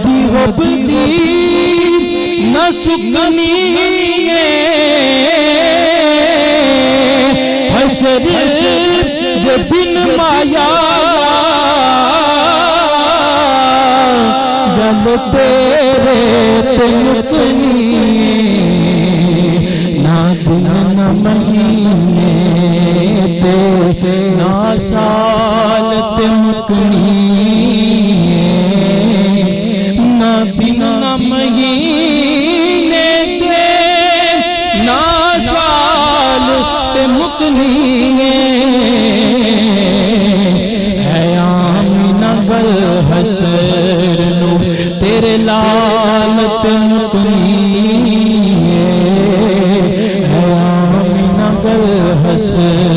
दी होबदी न सुकनी हशर ये दिन माया गल तेरे ते मुकनी ना दिन न महीने ते ना साल ते मुकनी ना दिन न महीने ते ना साल ते मुकनी है आमीना गल हशर नु तेरे लाल ते मुकनी है आमीना गल हशर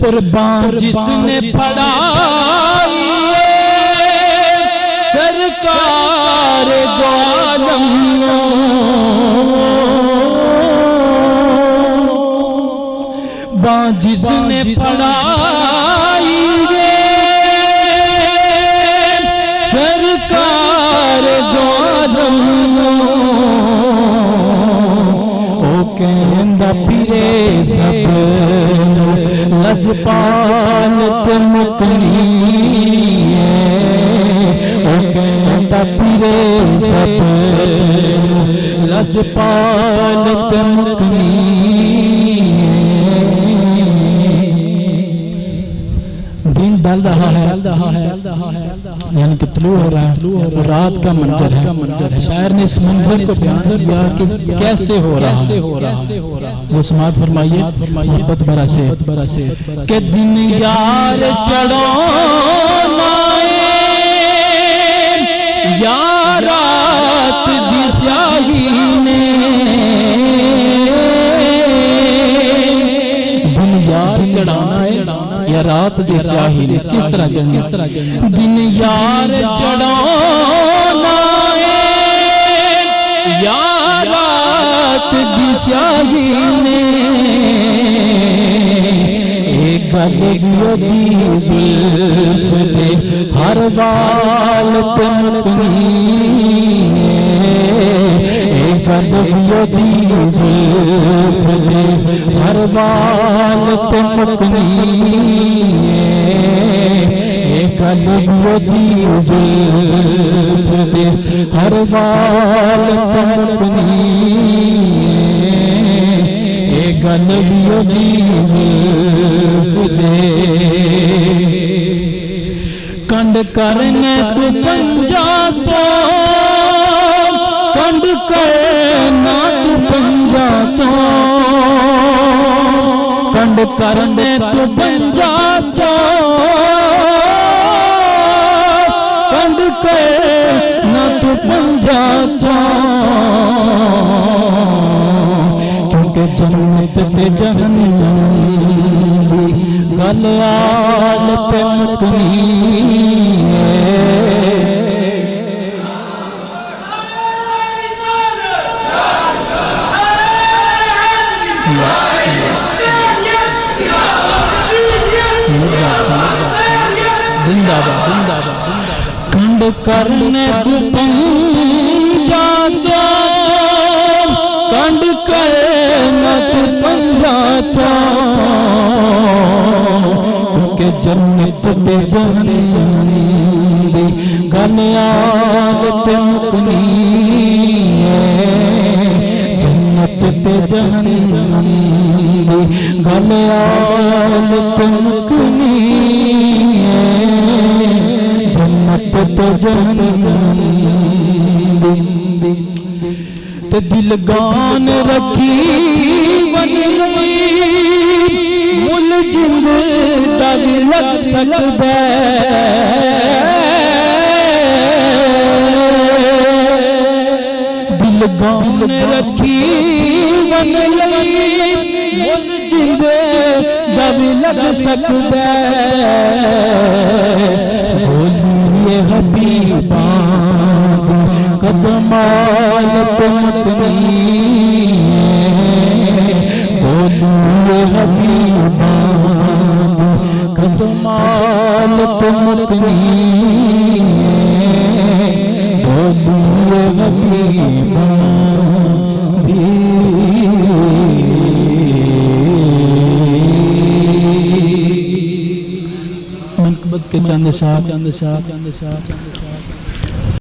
और बाँ जिसने पढ़ाई सरकार ग्वालम बाँ जिसने पढ़ाई सरकार ग्वालम ओ कहंदा फिरे सब लजपाल ते मुकनी ओ कहंदा फिरे सब लजपाल ते मुकनी दिन ढल रहा है यानी कि तुलू हो रहा है और रात का मंजर है शायर ने इस मंजर को बयान किया कि कैसे हो रहा है वो समाअत फरमाइए मोहब्बत भरा शेर के दिन यार चढ़ो या रात दी स्याही ने दिन यार चढ़ाना है या रात दी स्याही ने किस तरह चलनी दिन यार चढ़ाना या रात दी स्याही ने एक गल दी जुल्फ दे हर वाल ते मुकनी एक गल दी जुल्फ दे हर वाल ते मुकनी एक गल दी जुल्फ दे हर वाल ते मुकनी गल दी दे कंड करने तू पंजा तो कंड करना तू पंजा तो कंड करने तू पंजा तो कंड करना तू पंजा तो जन्नत ते जहन्नम दी गल आल ते मुकनी खंड करने तू पंजा तो कंड करना तू पंजा तो क्योंकि जन्नत ते जहन्नम दी गल आल ते मुकनी जन्नत ते जहन्नम दी गल आल ते मुकनी जन्नत ते जहन्नम दी ते दिल गान रखी मुल जिंद दा भी लग सकदा दिल गान रखी मुल जिंद दा भी लग सकदा बोलिए हबीबा कदमाल ते मुकनी बोलिए हबीबा कदमाल ते मुकनी मनकबत के चंद शाह